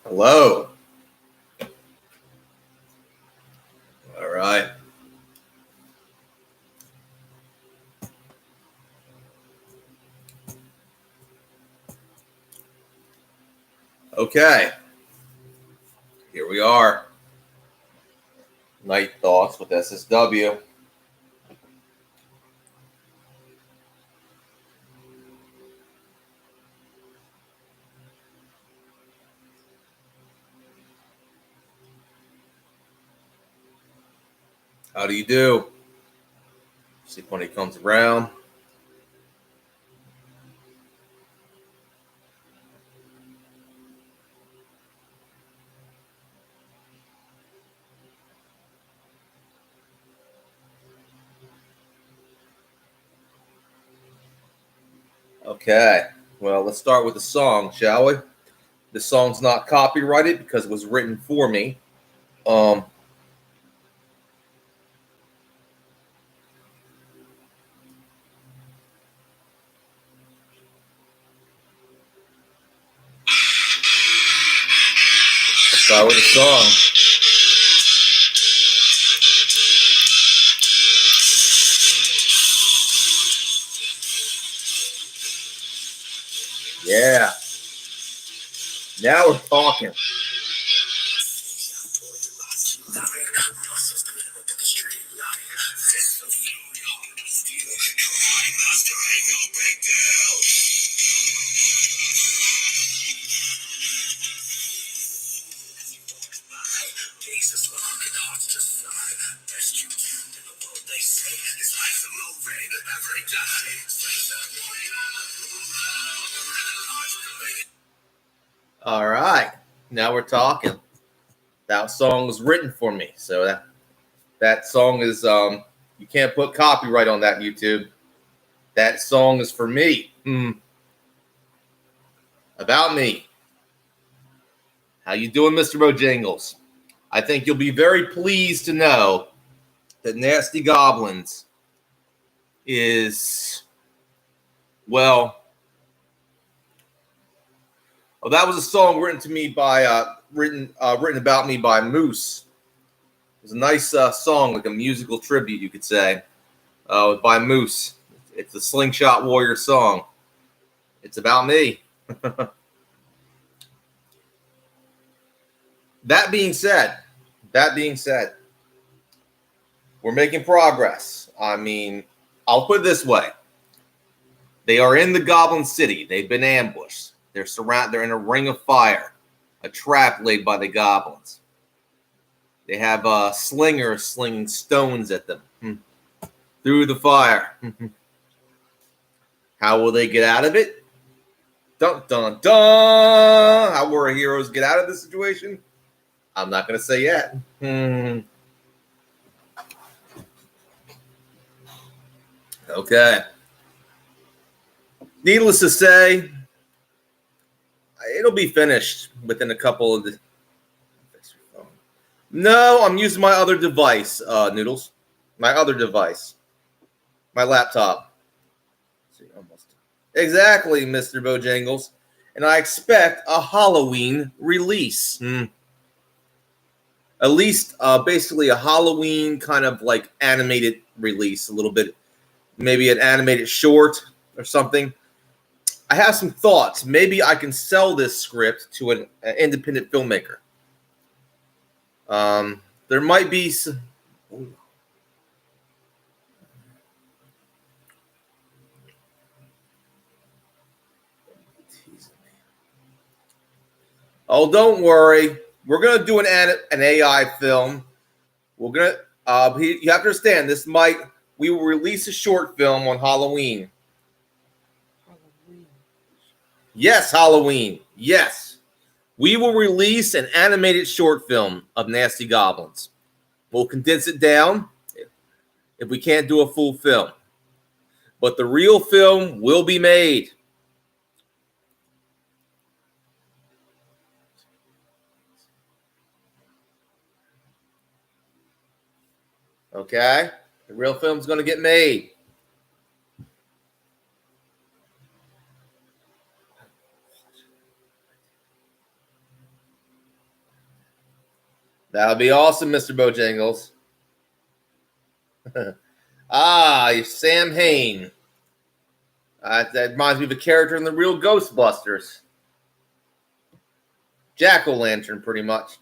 Hello. All right. Okay. Here we are. Night Thoughts with SSW. How do you do? See when he comes around. Okay. Well, let's start with the song, shall we? The song's not copyrighted because it was written for me. Start with the song. Yeah. Now we're talking. All right. Now we're talking. That song was written for me. So that song is you can't put copyright on that, YouTube. That song is for me. About me. How you doing, Mr. Bojangles? I think you'll be very pleased to know that Nasty Goblins is, well, that was a song written to me by written about me by Moose. It was a nice song, like a musical tribute, you could say, by Moose. It's the Slingshot Warrior song. It's about me. That being said, we're making progress. I mean, I'll put it this way. They are in the Goblin City. They've been ambushed. They're in a ring of fire, a trap laid by the goblins. They have slingers slinging stones at them through the fire. How will they get out of it? Dun, dun, dun. How will our heroes get out of this situation? I'm not going to say yet. Okay. Needless to say, it'll be finished within a couple of the... No, I'm using my other device, Noodles. My other device. My laptop. See, almost. Exactly, Mr. Bojangles. And I expect a Halloween release. At least, basically, a Halloween kind of like animated release, a little bit. Maybe an animated short or something. I have some thoughts. Maybe I can sell this script to an independent filmmaker. There might be some... Oh, don't worry. We're gonna do an AI film. We're gonna. You have to understand. We will release a short film on Halloween. Yes, Halloween. Yes. We will release an animated short film of Nasty Goblins. We'll condense it down if we can't do a full film. But the real film will be made. Okay? The real film's going to get made. That would be awesome, Mr. Bojangles. Sam Hain. That reminds me of a character in the real Ghostbusters. Jack-o'-lantern, pretty much.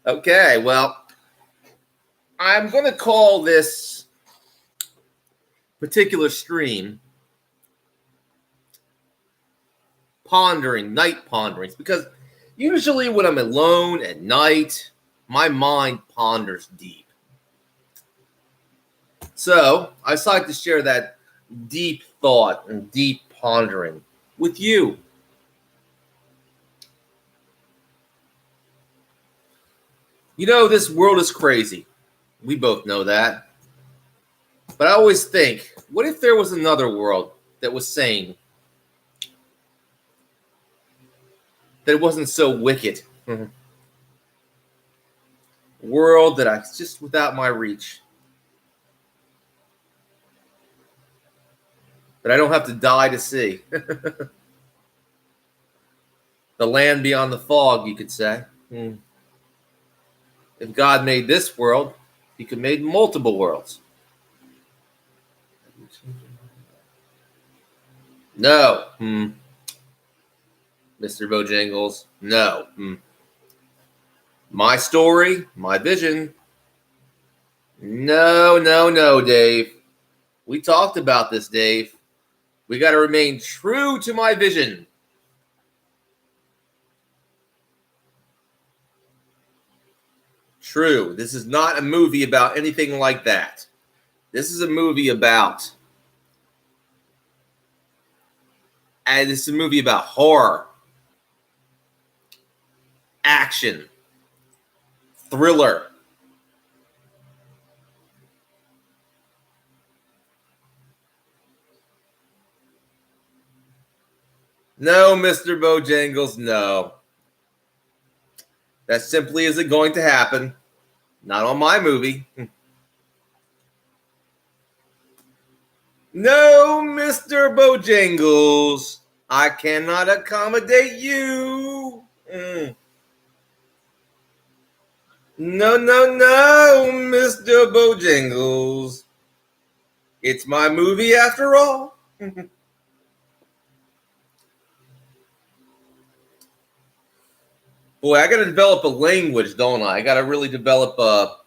Okay, well, I'm going to call this particular stream Pondering, Night Ponderings, because usually when I'm alone at night, my mind ponders deep. So I decided to share that deep thought and deep pondering with you. You know, this world is crazy. We both know that. But I always think, what if there was another world that was sane? That it wasn't so wicked. World that I just without my reach. That I don't have to die to see. The land beyond the fog, you could say. If God made this world, he could make multiple worlds. No. Mr. Bojangles, no. My story, my vision. No, Dave. We talked about this, Dave. We got to remain true to my vision. True. This is not a movie about anything like that. This is a movie about... And this is a movie about horror, action, thriller. No, Mr. Bojangles, no. That simply isn't going to happen. Not on my movie. No, Mr. Bojangles, I cannot accommodate you. No, Mr. Bojangles. It's my movie after all. Boy, I got to develop a language, don't I? I got to really develop a...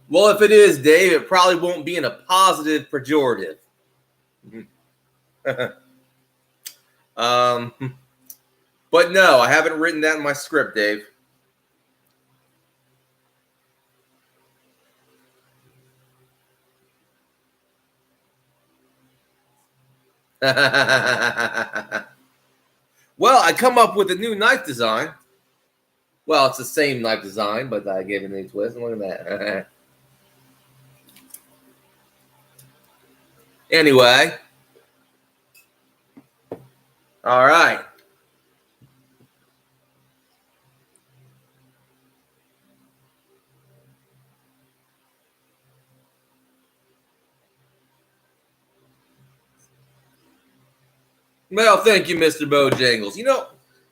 Well, if it is, Dave, it probably won't be in a positive pejorative. But no, I haven't written that in my script, Dave. Well, I come up with a new knife design. Well, it's the same knife design, but I gave it a new twist. Look at that. Anyway. All right. Well, thank you, Mr. Bojangles. You know,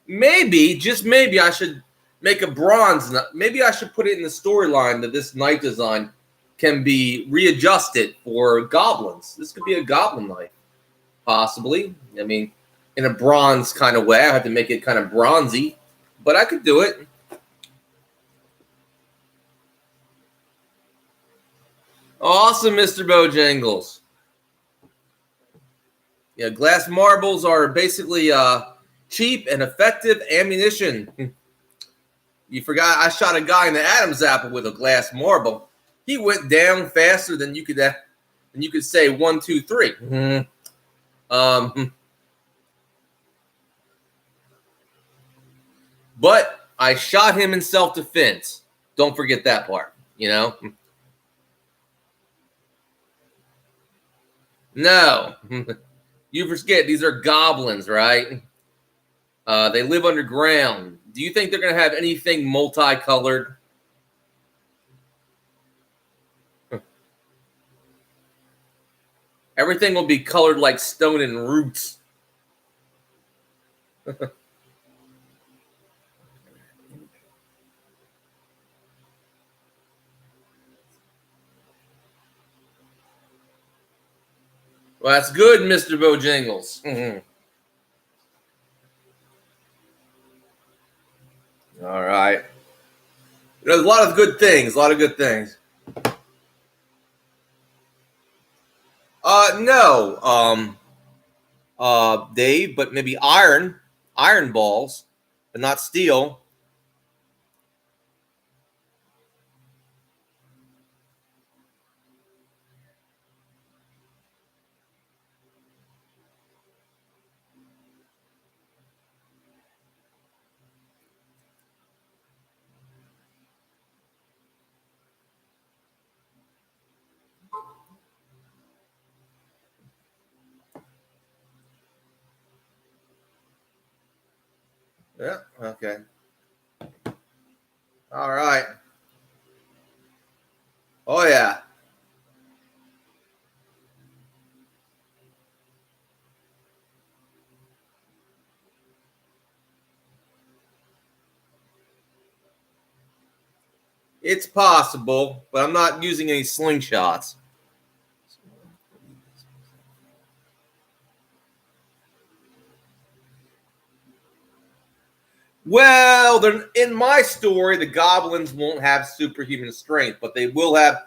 maybe, just maybe, I should make a bronze knife. Maybe I should put it in the storyline that this knife design can be readjusted for goblins. This could be a goblin knife, possibly. I mean, in a bronze kind of way. I have to make it kind of bronzy, but I could do it. Awesome, Mr. Bojangles. Yeah, glass marbles are basically cheap and effective ammunition. You forgot I shot a guy in the Adam's apple with a glass marble. He went down faster than you could say 1, 2, 3. But I shot him in self-defense. Don't forget that part, you know? No. You forget, these are goblins, right? They live underground. Do you think they're going to have anything multicolored? Everything will be colored like stone and roots. Well, that's good, Mr. Bojangles. All right. There's a lot of good things. A lot of good things. No. Dave, but maybe iron balls, but not steel. Yeah. Okay. All right. Oh yeah. It's possible, but I'm not using any slingshots. Well, in my story, the goblins won't have superhuman strength, but they will have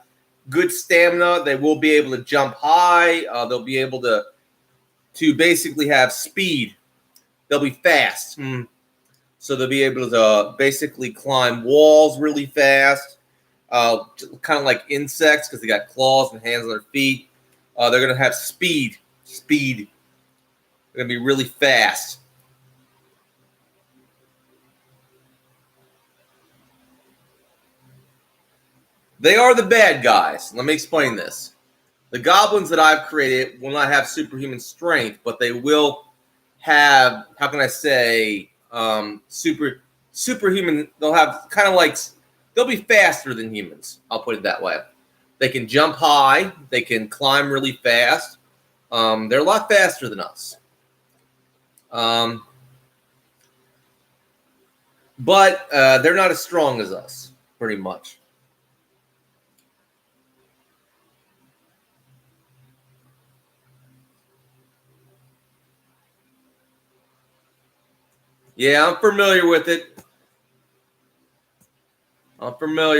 good stamina. They will be able to jump high. They'll be able to basically have speed. They'll be fast. So they'll be able to basically climb walls really fast, kind of like insects because they got claws and hands on their feet. They're going to have speed. Speed. They're going to be really fast. They are the bad guys. Let me explain this. The goblins that I've created will not have superhuman strength, but they will have, how can I say, superhuman. They'll have kind of like, they'll be faster than humans. I'll put it that way. They can jump high. They can climb really fast. They're a lot faster than us. But they're not as strong as us, pretty much. Yeah, I'm familiar with it. Mr.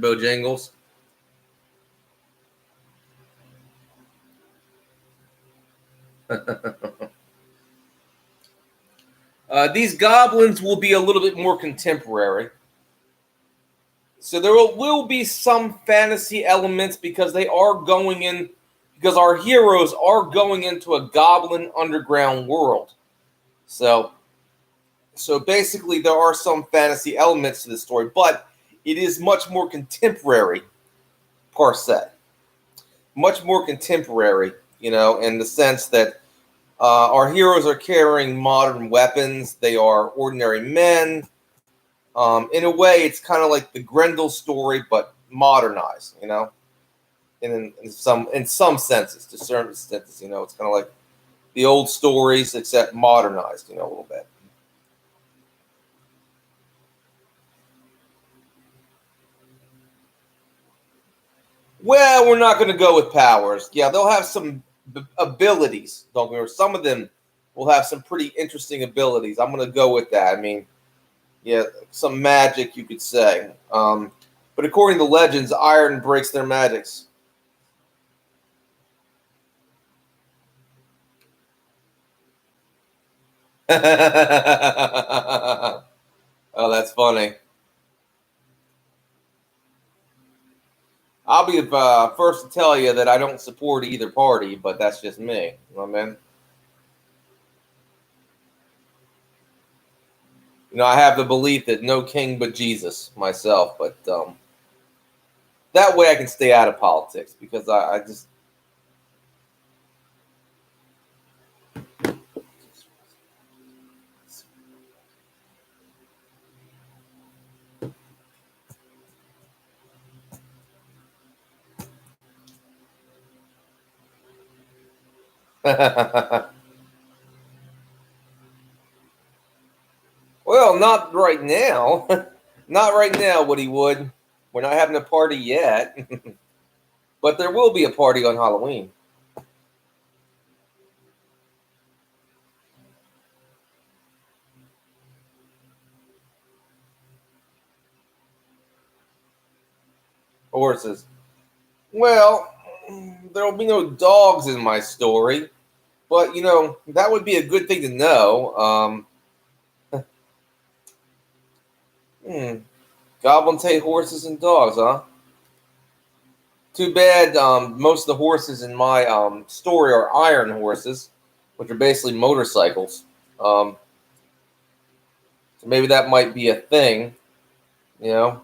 Bojangles. These goblins will be a little bit more contemporary. So there will be some fantasy elements because they are going in, because our heroes are going into a goblin underground world. So basically there are some fantasy elements to the story, but it is much more contemporary, per se. Much more contemporary, in the sense that our heroes are carrying modern weapons. They are ordinary men. In a way, it's kind of like the Grendel story, but modernized. In some senses, to certain senses, it's kind of like the old stories, except modernized, a little bit. Well, we're not going to go with powers. Yeah, they'll have some abilities. Don't get me wrong. Some of them will have some pretty interesting abilities. I'm going to go with that. I mean, yeah, some magic, you could say. But according to legends, iron breaks their magics. Oh, that's funny. I'll be the first to tell you that I don't support either party, but that's just me. You know what I mean? I have the belief that no king but Jesus myself, but that way I can stay out of politics because I just. not right now. Not right now, Woody Wood. We're not having a party yet. But there will be a party on Halloween. Horses. Well, there will be no dogs in my story. But, that would be a good thing to know. Goblins hate horses and dogs, huh? Too bad most of the horses in my story are iron horses, which are basically motorcycles. So maybe that might be a thing, you know?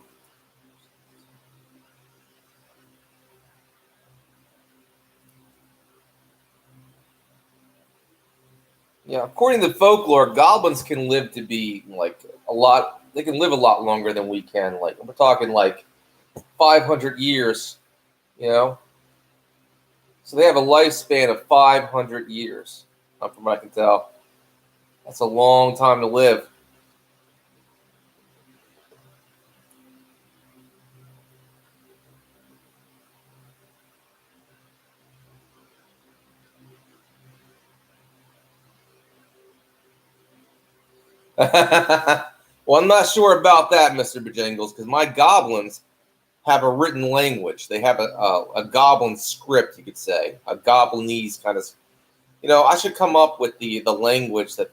Yeah, according to folklore, goblins can live to be like a lot. They can live a lot longer than we can. Like we're talking like 500 years, you know. So they have a lifespan of 500 years, from what I can tell. That's a long time to live. Well, I'm not sure about that, Mr. Bojangles, because my goblins have a written language. They have a goblin script, you could say, a goblinese kind of. I should come up with the language that.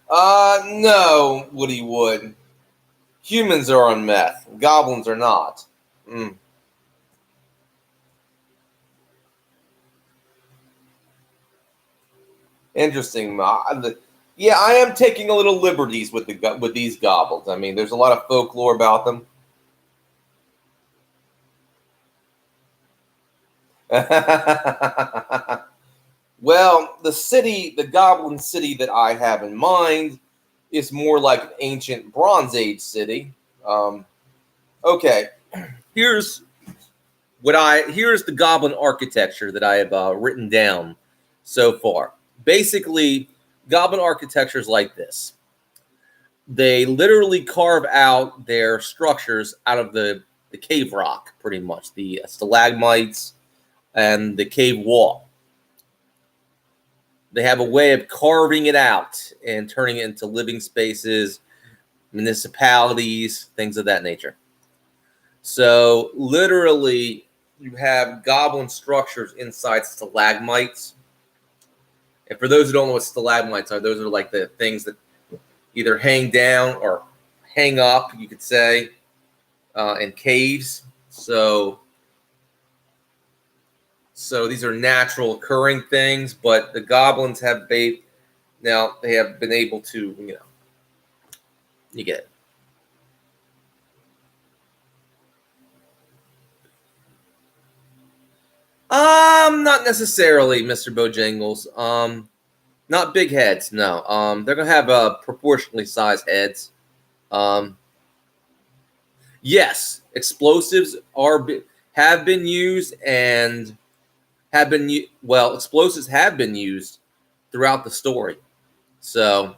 No, Woody Wood. Humans are on meth. Goblins are not. Mm. Interesting. Yeah, I am taking a little liberties with with these goblins. I mean, there's a lot of folklore about them. Well, the goblin city that I have in mind is more like an ancient Bronze Age city. Okay, here's here's the goblin architecture that I have written down so far. Basically, goblin architecture is like this. They literally carve out their structures out of the cave rock, pretty much the stalagmites and the cave wall. They have a way of carving it out and turning it into living spaces, municipalities, things of that nature. So literally, you have goblin structures inside stalagmites. And for those who don't know what stalagmites are, those are like the things that either hang down or hang up, you could say, in caves. So these are natural occurring things, but the goblins have they have been able to, you get it. Not necessarily, Mr. Bojangles. Not big heads, no. They're gonna have proportionally sized heads. Um, yes, explosives have been used and explosives have been used throughout the story. So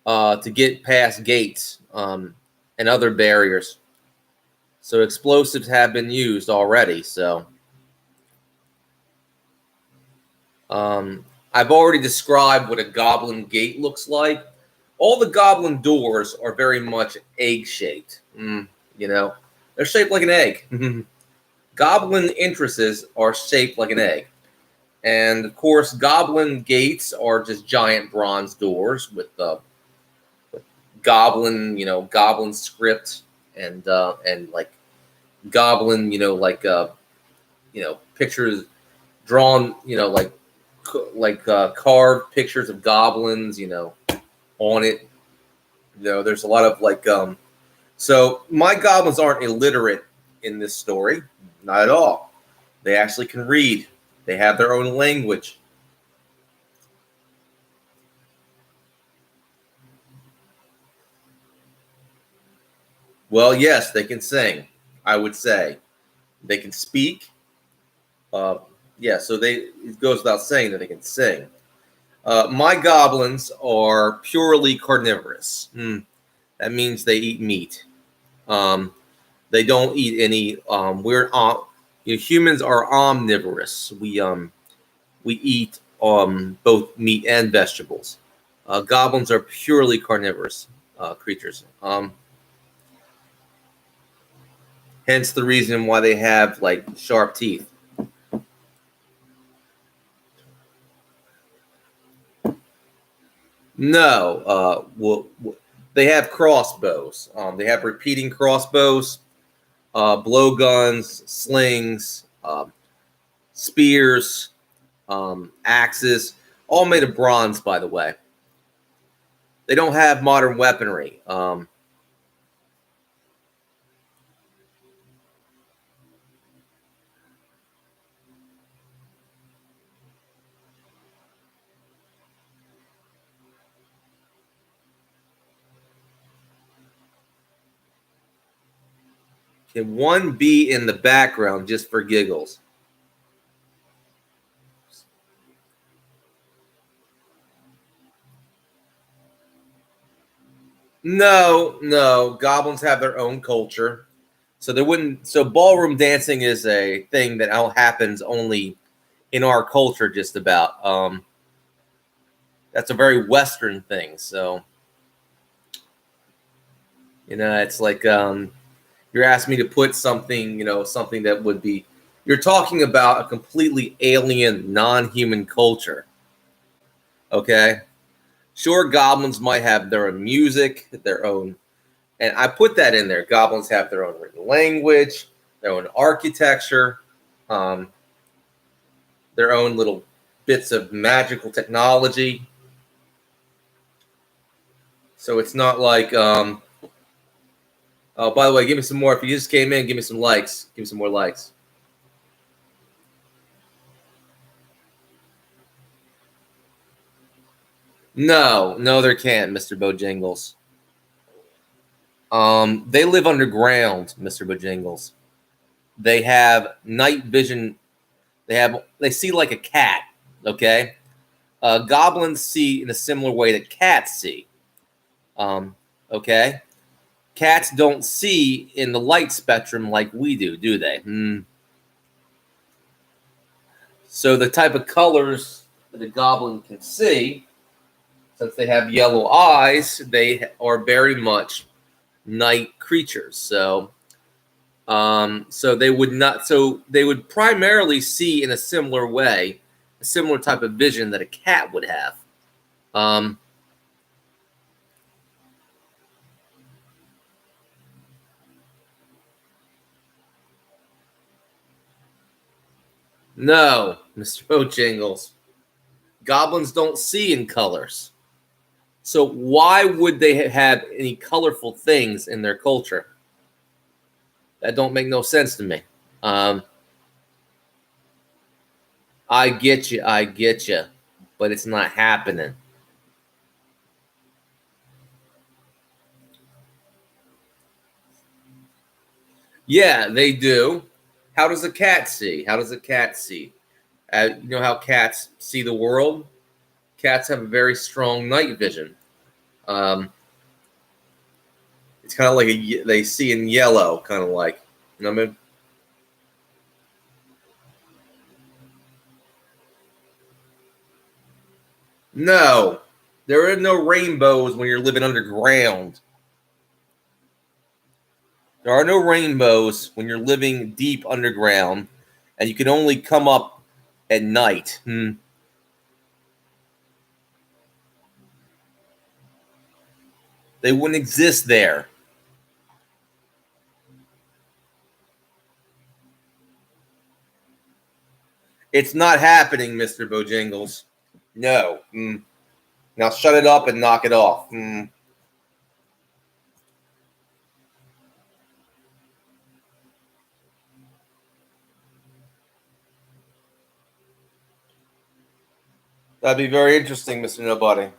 to get past gates and other barriers. So explosives have been used already. So I've already described what a goblin gate looks like. All the goblin doors are very much egg-shaped. They're shaped like an egg. Goblin entrances are shaped like an egg. And of course, goblin gates are just giant bronze doors with goblin, goblin script and like goblin, pictures drawn, carved pictures of goblins, on it. There's a lot of so my goblins aren't illiterate in this story, not at all. They actually can read. They have their own language. Well, yes, they can sing, I would say. They can speak. Yeah, so it goes without saying that they can sing. My goblins are purely carnivorous. That means they eat meat. Um, they don't eat any. Humans are omnivorous. We eat both meat and vegetables. Goblins are purely carnivorous creatures. Hence the reason why they have like sharp teeth. No, they have crossbows. They have repeating crossbows, blowguns, slings, spears, axes, all made of bronze, by the way. They don't have modern weaponry. Can one be in the background just for giggles? No, no. Goblins have their own culture. So there wouldn't. So ballroom dancing is a thing that happens only in our culture, just about. That's a very Western thing. So it's like you're asking me to put something, something that would be. You're talking about a completely alien, non-human culture. Okay, sure, goblins might have their own music, their own, and I put that in there. Goblins have their own written language, their own architecture, um, their own little bits of magical technology. So it's not like, oh, by the way, give me some more. If you just came in, give me some likes. Give me some more likes. No, no, there can't, Mr. Bojangles. They live underground, Mr. Bojangles. They have night vision. They see like a cat. Okay, goblins see in a similar way that cats see. Um, okay, cats don't see in the light spectrum like we do they? So the type of colors that a goblin can see, since they have yellow eyes, they are very much night creatures. So they would not. So they would primarily see in a similar way, a similar type of vision that a cat would have. Um, no, Mr. Bojangles. Goblins don't see in colors. So why would they have any colorful things in their culture? That don't make no sense to me. Um, I get you, but it's not happening. Yeah, they do. How does a cat see? How does a cat see? You know how cats see the world? Cats have a very strong night vision. Um, it's kind of like they see in yellow, kind of like, you know what I mean? No, there are no rainbows when you're living underground. There are no rainbows when you're living deep underground, and you can only come up at night. They wouldn't exist there. It's not happening, Mr. Bojangles. No. Now shut it up and knock it off. That'd be very interesting, Mr. Nobody.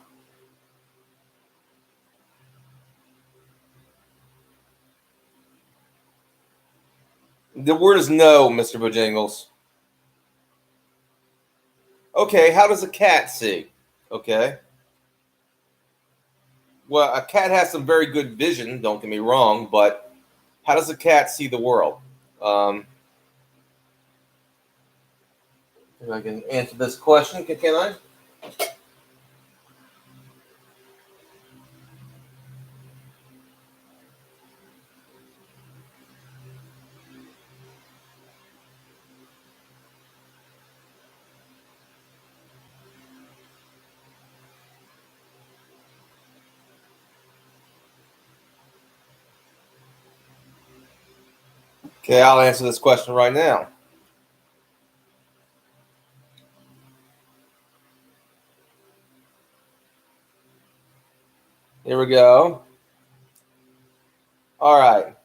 The word is no, Mr. Bojangles. Okay, how does a cat see? Okay. Well, a cat has some very good vision, don't get me wrong, but how does a cat see the world? Um, if I can answer this question, can I? Okay, I'll answer this question right now. Here we go. All right.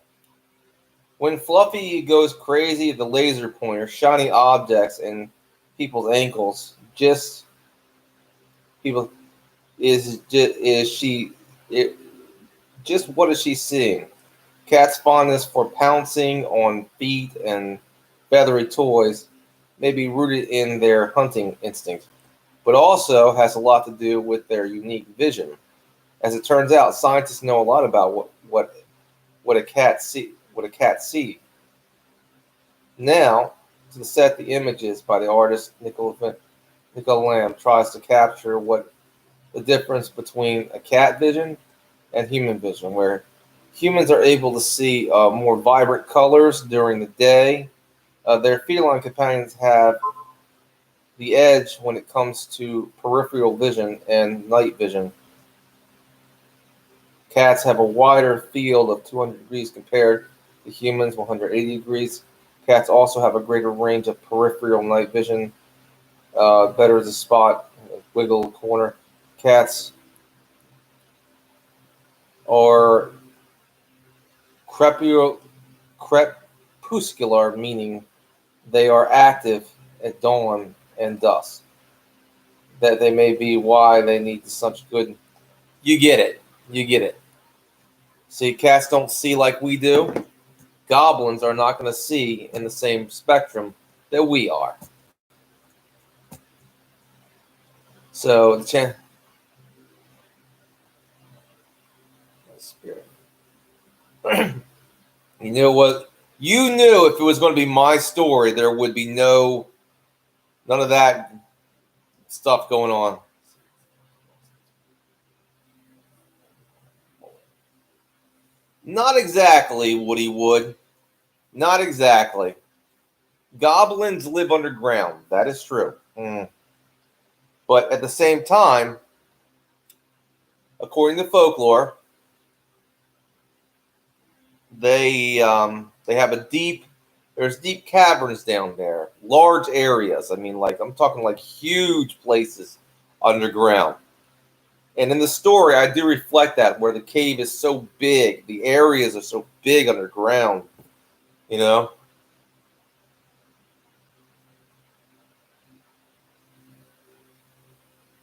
When Fluffy goes crazy at the laser pointer, shiny objects, and people's ankles, just people is she it, just what is she seeing? Cat's fondness for pouncing on feet and feathery toys may be rooted in their hunting instinct, but also has a lot to do with their unique vision. As it turns out, scientists know a lot about what a cat see. What a cat see. Now, to set the images by the artist Nicola Lamb tries to capture what the difference between a cat vision and human vision, where humans are able to see more vibrant colors during the day. Their feline companions have the edge when it comes to peripheral vision and night vision. Cats have a wider field of 200 degrees compared to humans, 180 degrees. Cats also have a greater range of peripheral night vision, better to spot, wiggle corner. Cats are crepuscular, meaning they are active at dawn and dusk. That they may be why they need such good. You get it. You get it. See, cats don't see like we do. Goblins are not going to see in the same spectrum that we are. So the chance. Spirit. You know what? You knew if it was going to be my story, there would be none of that stuff going on. Not exactly, Woody Wood. Not exactly. Goblins live underground. That is true. But at the same time, according to folklore, they have a deep. There's deep caverns down there, large areas. I mean, like I'm talking like huge places underground. And in the story, I do reflect that where the cave is so big, the areas are so big underground. You know,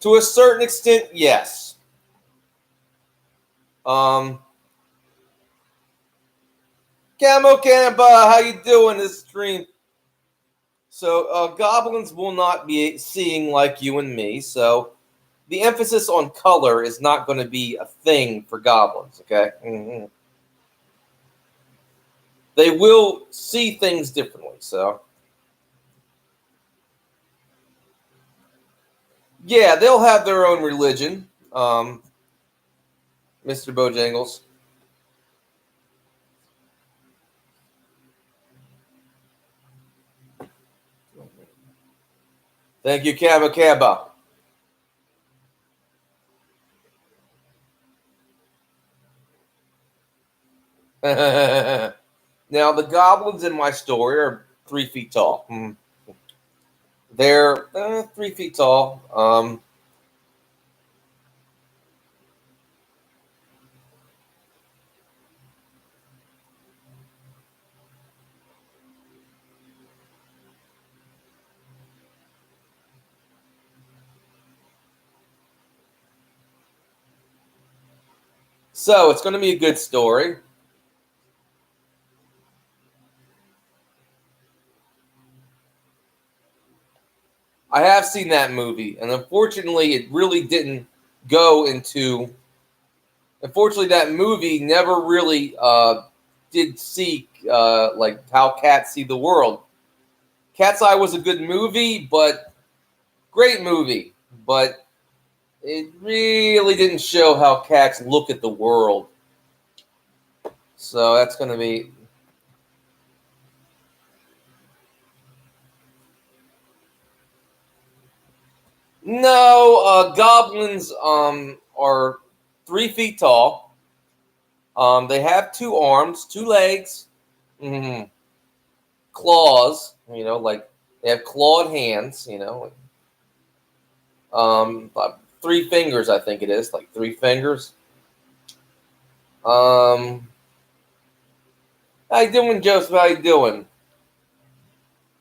to a certain extent, yes. Um, Camo Campa, how you doing this stream? So goblins will not be seeing like you and me. So the emphasis on color is not going to be a thing for goblins. Okay, they will see things differently. So yeah, they'll have their own religion, Mr. Bojangles. Thank you, Kaba Kaba. Now, the goblins in my story are 3 feet tall. They're 3 feet tall. So it's going to be a good story. I have seen that movie, and unfortunately, it really didn't go into. Unfortunately, that movie never really did see like how cats see the world. Cat's Eye was a good movie, but great movie, but it really didn't show how cats look at the world. So that's going to be. No, goblins are 3 feet tall. They have 2 arms, 2 legs, claws. Like they have clawed hands. 3 fingers, I think it is, like 3 fingers. How you doing, Joseph? How you doing?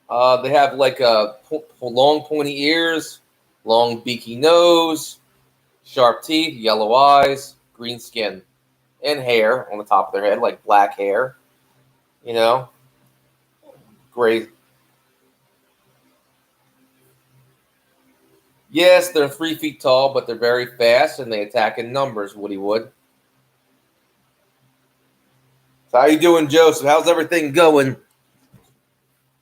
They have like long pointy ears, long beaky nose, sharp teeth, yellow eyes, green skin, and hair on the top of their head, like black hair. Gray. Yes, they're 3 feet tall, but they're very fast and they attack in numbers. Woody Wood. So how you doing, Joseph? How's everything going?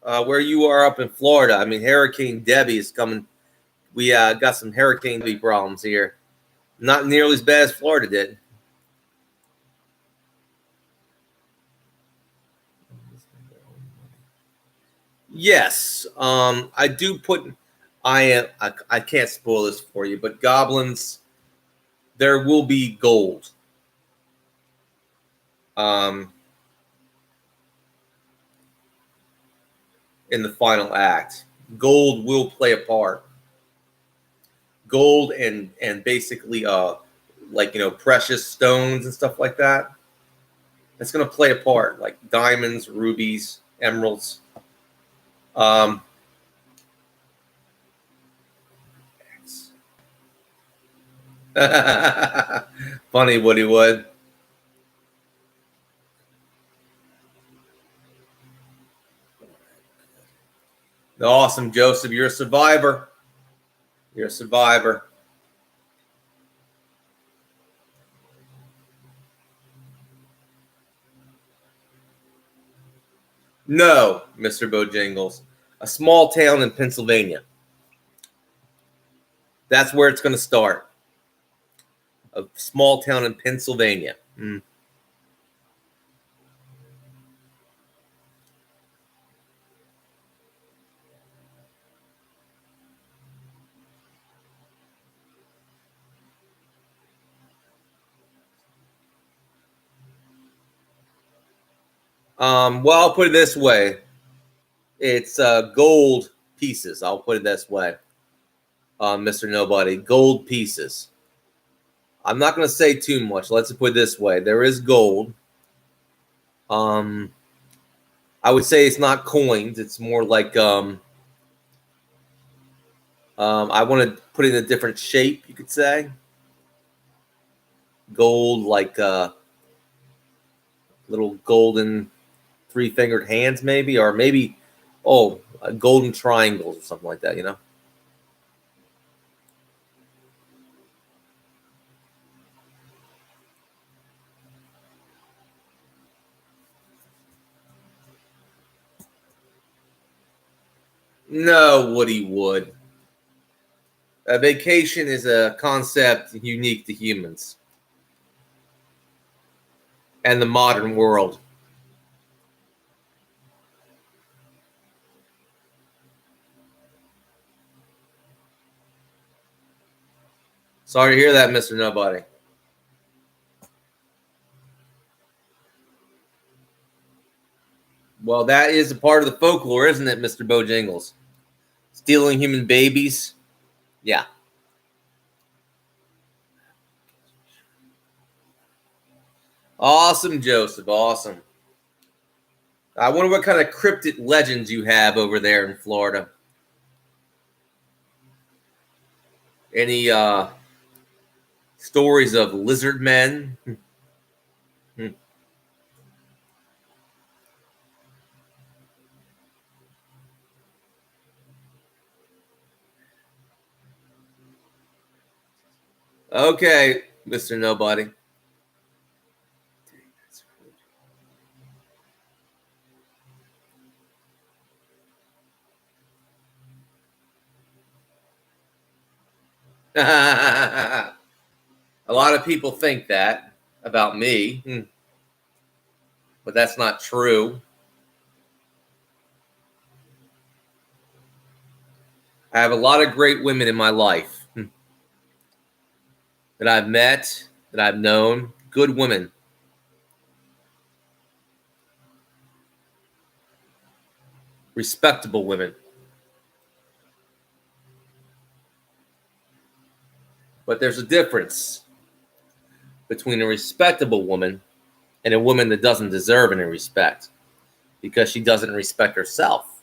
Where you are up in Florida? I mean, Hurricane Debbie is coming. We got some Hurricane Debbie problems here. Not nearly as bad as Florida did. Yes, I do put. I can't spoil this for you, but goblins. There will be gold. In the final act, gold will play a part. Gold and basically like precious stones and stuff like that. It's going to play a part, like diamonds, rubies, emeralds. Funny, Woody Wood. Awesome, Joseph. You're a survivor. You're a survivor. No, Mr. Bojangles. A small town in Pennsylvania. That's where it's going to start. A small town in Pennsylvania. Well, I'll put it this way. It's gold pieces. I'll put it this way, Mr. Nobody. Gold pieces. I'm not going to say too much. Let's put it this way. There is gold. I would say it's not coins. It's more like I want to put it in a different shape, you could say. Gold, like little golden 3-fingered hands, maybe, or maybe, golden triangles or something like that, No, Woody Wood. A vacation is a concept unique to humans and the modern world. Sorry to hear that, Mr. Nobody. Well, that is a part of the folklore, isn't it, Mr. Bojangles? Stealing human babies. Yeah. Awesome, Joseph. Awesome. I wonder what kind of cryptid legends you have over there in Florida. Any stories of lizard men? Okay, Mr. Nobody. A lot of people think that about me, but that's not true. I have a lot of great women in my life that I've met, that I've known, good women. Respectable women. But there's a difference between a respectable woman and a woman that doesn't deserve any respect because she doesn't respect herself.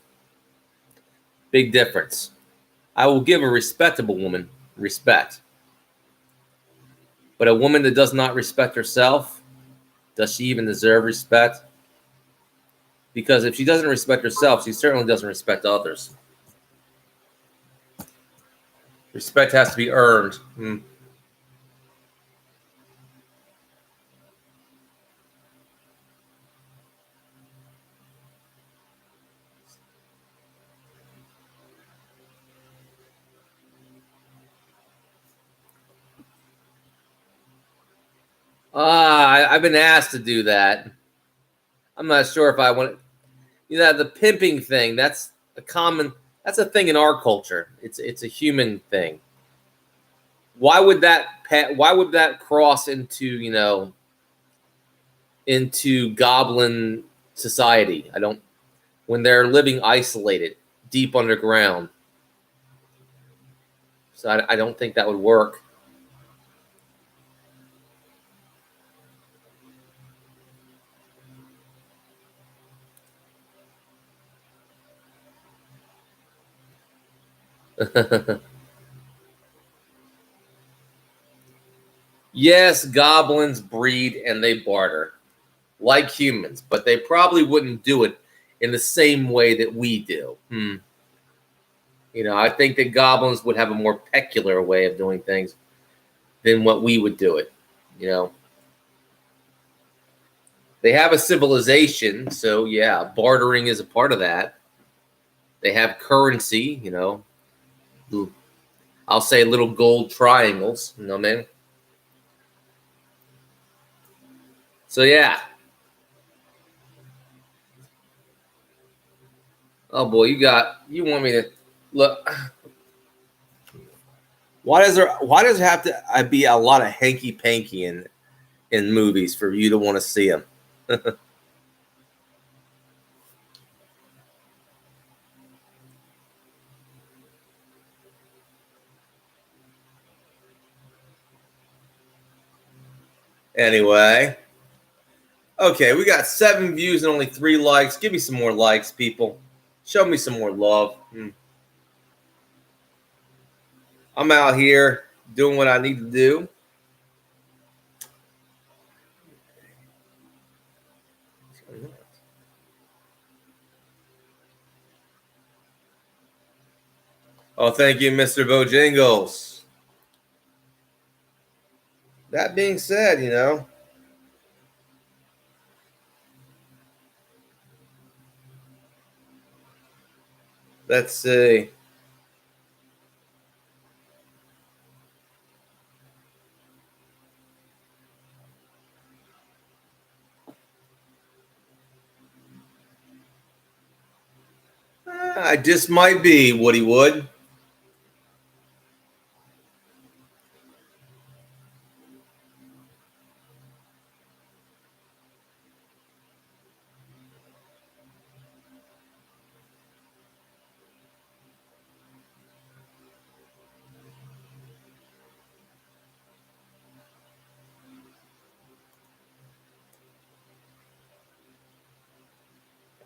Big difference. I will give a respectable woman respect. But a woman that does not respect herself, does she even deserve respect? Because if she doesn't respect herself, she certainly doesn't respect others. Respect has to be earned. I've been asked to do that. I'm not sure if I want to. The pimping thing, that's a thing in our culture. It's a human thing. Why would that cross into goblin society? When they're living isolated, deep underground. So I don't think that would work. Yes, goblins breed and they barter like humans, but they probably wouldn't do it in the same way that we do. I think that goblins would have a more peculiar way of doing things than what we would do it. They have a civilization, so yeah, bartering is a part of that. They have currency, I'll say little gold triangles, man. So yeah. Oh boy, you want me to look? Why does there have to be a lot of hanky panky in movies for you to want to see them? Anyway, okay, we got 7 views and only 3 likes. Give me some more likes, people. Show me some more love. I'm out here doing what I need to do. Oh, thank you, Mr. Bojangles. That being said, let's see. I just might be Woody Wood.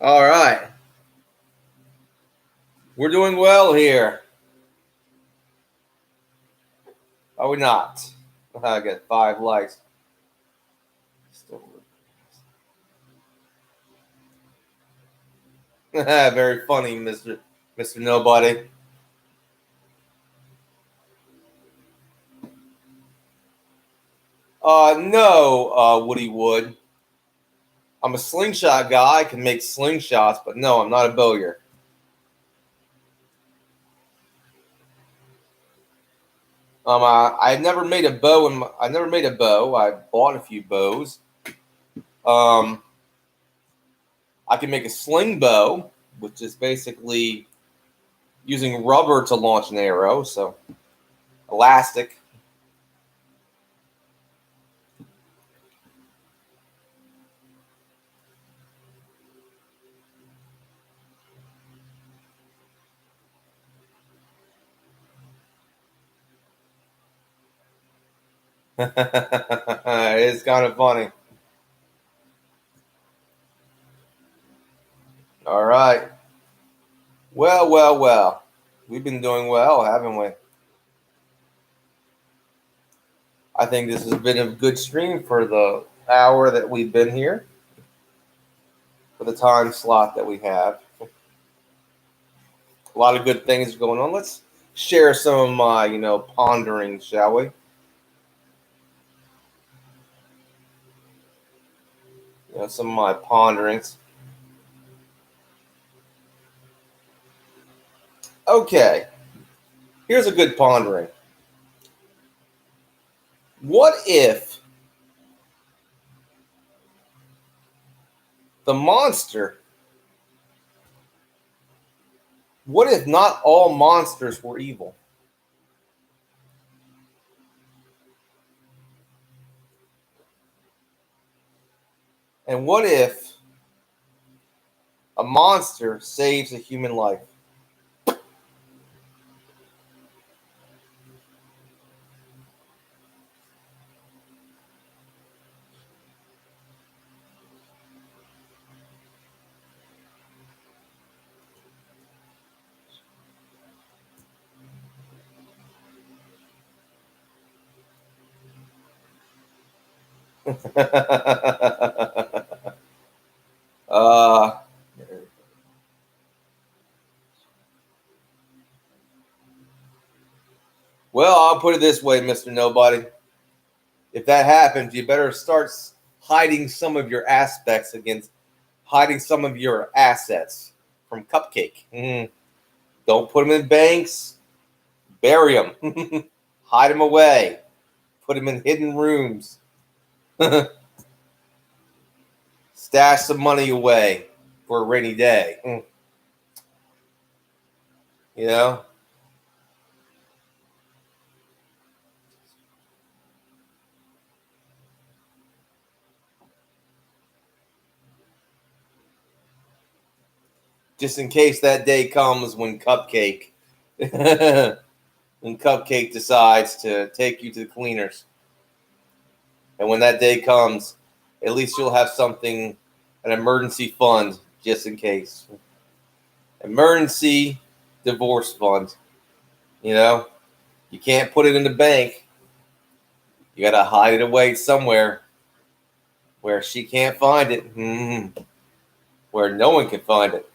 All right. We're doing well here. Are we not? I got 5 likes. Very funny, Mr. Nobody. No, Woody Wood. I'm a slingshot guy. I can make slingshots, but no, I'm not a bowyer. I never made a bow. I never made a bow. I bought a few bows. I can make a sling bow, which is basically using rubber to launch an arrow. So elastic. It's kind of funny. All right. Well, well, well. We've been doing well, haven't we? I think this has been a good stream for the hour that we've been here, for the time slot that we have. A lot of good things going on. Let's share some of my, pondering, shall we? Some of my ponderings. Okay, here's a good pondering. What if the monster, what if not all monsters were evil? And what if a monster saves a human life? uh, well, I'll put it this way, Mr. Nobody. If that happens, you better start hiding some of your aspects against hiding some of your assets from Cupcake. Don't put them in banks. Bury them. Hide them away. Put them in hidden rooms. Stash some money away for a rainy day. You know? Just in case that day comes when Cupcake decides to take you to the cleaners. And when that day comes, at least you'll have something, an emergency fund, just in case. Emergency divorce fund. You can't put it in the bank. You got to hide it away somewhere where she can't find it, where no one can find it.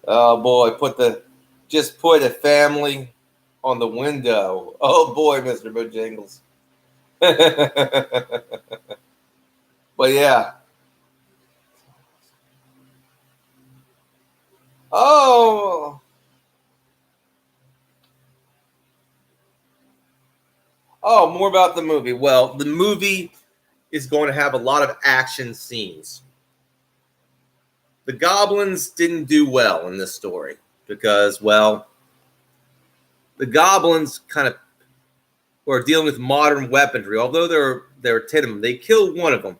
Oh boy, just put a family on the window. Oh boy, Mr. Bojangles. But yeah. Oh. Oh, more about the movie. Well, the movie is going to have a lot of action scenes. The goblins didn't do well in this story because, well, the goblins kind of were dealing with modern weaponry. Although they're 10 of them, they killed one of them.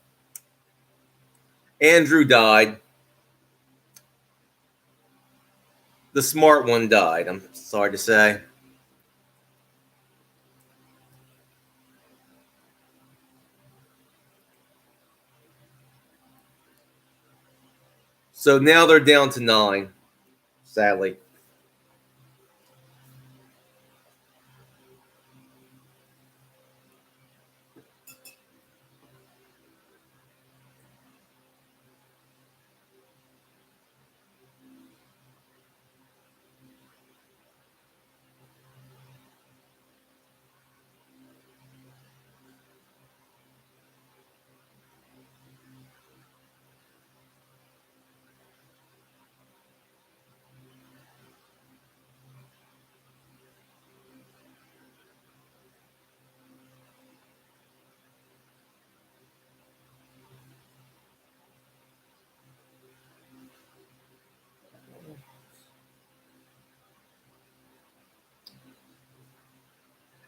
Andrew died. The smart one died, I'm sorry to say. So now they're down to 9. sadly.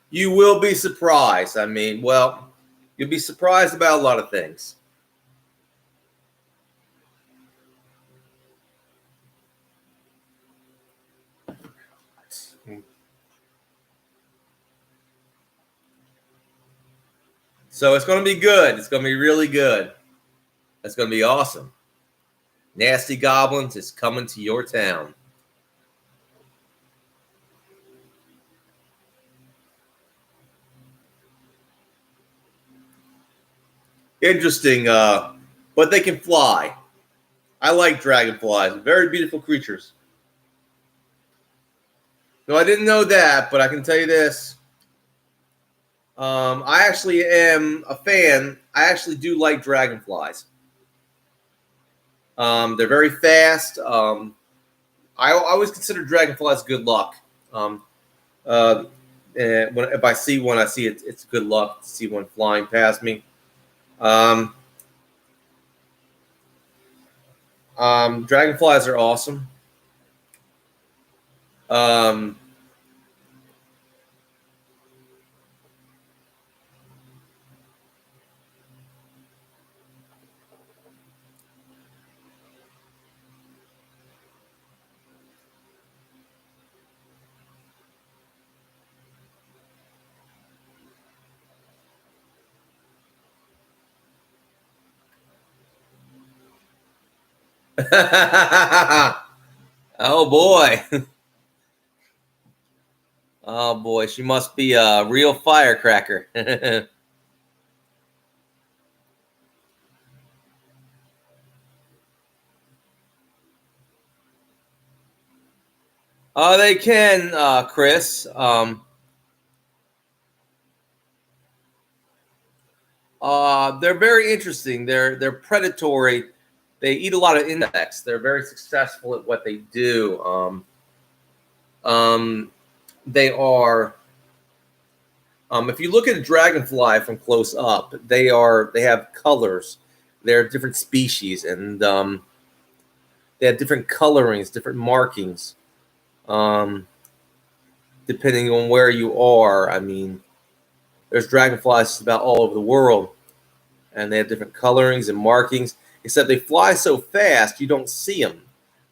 You will be surprised. I mean, well, you'll be surprised about a lot of things. So it's going to be good. It's going to be really good. It's going to be awesome. Nasty Goblins is coming to your town. Interesting, but they can fly. I like dragonflies. Very beautiful creatures. No, I didn't know that, but I can tell you this. I actually am a fan. I actually do like dragonflies. They're very fast. I always consider dragonflies good luck. And if I see one, I see it's good luck to see one flying past me. Dragonflies are awesome. Oh boy. Oh boy, she must be a real firecracker. They can, Chris. They're very interesting. They're predatory. They eat a lot of insects. They're very successful at what they do. They are. If you look at a dragonfly from close up, they have colors. They're different species, and they have different colorings, different markings, depending on where you are. I mean, there's dragonflies about all over the world, and they have different colorings and markings. Except they fly so fast, you don't see them.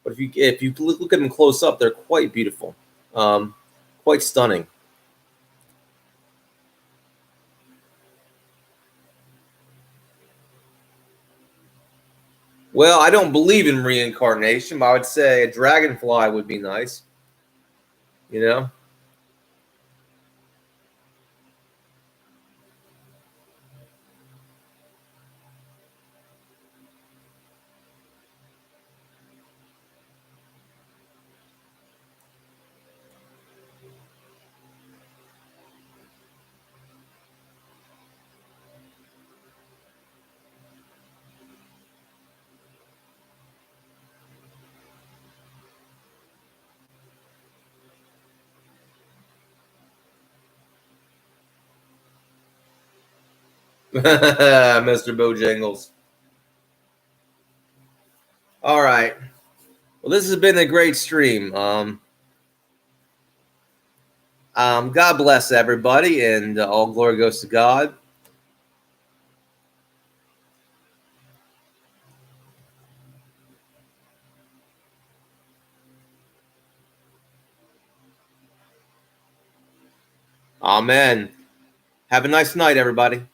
But if you look at them close up, they're quite beautiful, quite stunning. Well, I don't believe in reincarnation, but I would say a dragonfly would be nice. You know? Mr. Bojangles. All right. Well, this has been a great stream. God bless everybody, and all glory goes to God. Amen. Have a nice night, everybody.